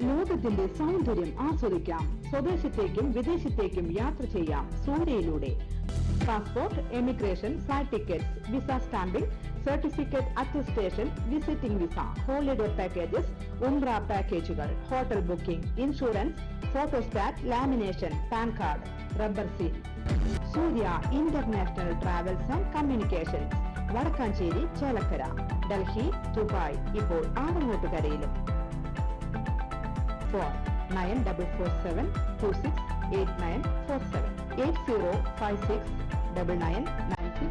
ലോകത്തിന്റെ സൗന്ദര്യം ആസ്വദിക്കാം. സ്വദേശത്തേക്കും വിദേശത്തേക്കും യാത്ര ചെയ്യാം സൂര്യയിലൂടെ. Passport, emigration, flight tickets, visa stamping, certificate attestation, visiting visa, holiday packages, ഉംറ പാക്കേജുകൾ, hotel booking, insurance, photostat, lamination, pan card, rubber seal. Surya international travels and communications, Vadakkanchery, Chelakkara, Delhi, Dubai, ഇപ്പോൾ ആറങ്ങോട്ടുകരയിലും. ഫോൺ 9447268947 80569996.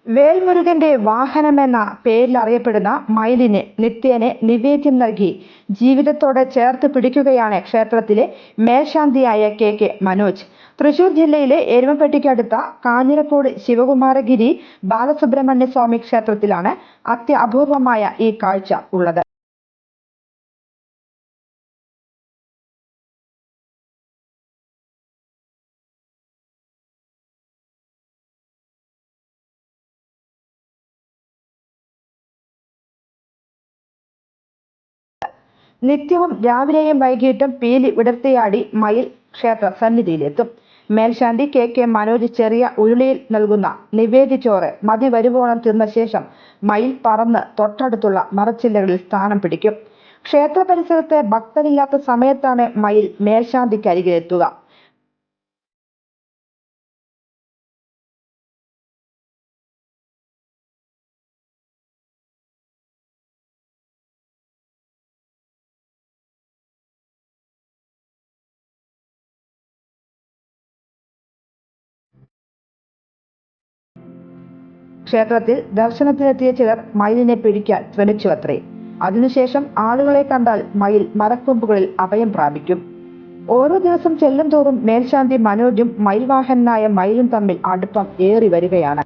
വേൽമുരുകന്റെ വാഹനമെന്ന പേരിൽ അറിയപ്പെടുന്ന മയിലിന് നിത്യേന നിവേദ്യം നൽകി ജീവിതത്തോടെ ചേർത്ത് പിടിക്കുകയാണ് ക്ഷേത്രത്തിലെ മേൽശാന്തിയായ കെ മനോജ്. തൃശൂർ ജില്ലയിലെ എരുമപ്പെട്ടിക്കടുത്ത കാഞ്ഞിരക്കോട് ശിവകുമാരഗിരി ബാലസുബ്രഹ്മണ്യ സ്വാമി ക്ഷേത്രത്തിലാണ് അത്യപൂർവമായ ഈ കാഴ്ച ഉള്ളത്. നിത്യവും രാവിലെയും വൈകിട്ടും പീലി വിടർത്തിയാടി മയിൽ ക്ഷേത്ര സന്നിധിയിലെത്തും. മേൽശാന്തി കെ മനോജ് ചെറിയ ഉരുളിയിൽ നൽകുന്ന നിവേദ്യച്ചോറ് മതി വരുവോളം തിന്ന ശേഷം മയിൽ പറന്ന് തൊട്ടടുത്തുള്ള മരച്ചില്ലകളിൽ സ്ഥാനം പിടിക്കും. ക്ഷേത്ര പരിസരത്ത് ഭക്തരില്ലാത്ത സമയത്താണ് മയിൽ മേൽശാന്തിക്കരികിലെത്തുക. ക്ഷേത്രത്തിൽ ദർശനത്തിനെത്തിയ ചിലർ മയിലിനെ പിടിക്കാൻ ശ്രമിച്ചുവത്രേ. അതിനുശേഷം ആളുകളെ കണ്ടാൽ മയിൽ മരക്കൊമ്പുകളിൽ അഭയം പ്രാപിക്കും. ഓരോ ദിവസം ചെല്ലും തോറും മേൽശാന്തി മനോജും മയിൽവാഹനായ മയിലും തമ്മിൽ അടുപ്പം ഏറി വരികയാണ്.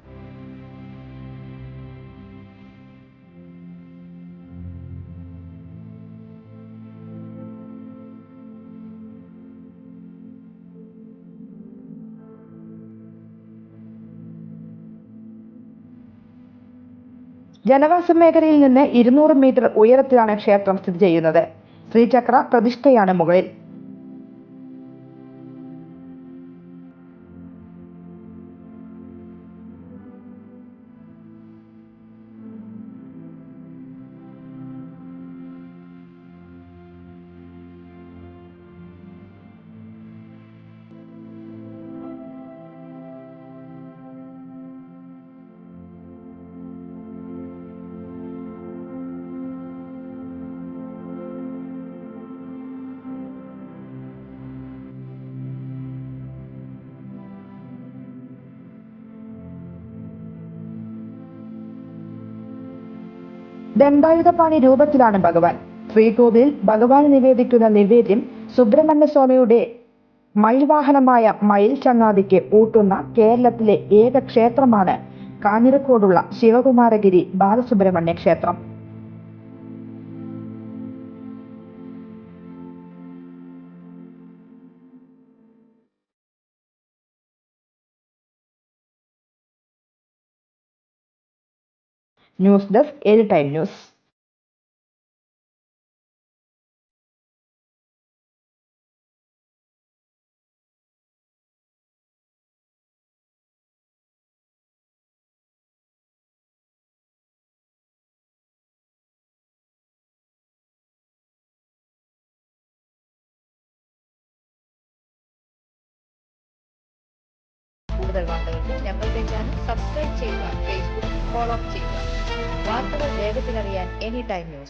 ജനവാസ മേഖലയിൽ നിന്ന് 200 മീറ്റർ ഉയരത്തിലാണ് ക്ഷേത്രം സ്ഥിതി ചെയ്യുന്നത്. ശ്രീചക്ര പ്രതിഷ്ഠയാണ് മുകളിൽ. ദണ്ഡായുധപാണി രൂപത്തിലാണ് ഭഗവാൻ. ശ്രീകോവിലിൽ ഭഗവാൻ നിവേദിക്കുന്ന നിവേദ്യം സുബ്രഹ്മണ്യസ്വാമിയുടെ മയിൽവാഹനമായ മയിൽ ചങ്ങാതിക്ക് ഊട്ടുന്ന കേരളത്തിലെ ഏക ക്ഷേത്രമാണ് കാഞ്ഞിരക്കോടുള്ള ശിവകുമാരഗിരി ബാലസുബ്രഹ്മണ്യ ക്ഷേത്രം. News desk any time news. കൂടുതൽ വാർത്തകൾക്ക് ഞങ്ങളുടെ ചാനൽ സബ്സ്ക്രൈബ് ചെയ്യുക, ഫേസ്ബുക്ക് ഫോളോ ചെയ്യുക. വാർത്തകൾ വേഗത്തിലറിയാൻ എനി ടൈം ന്യൂസ്.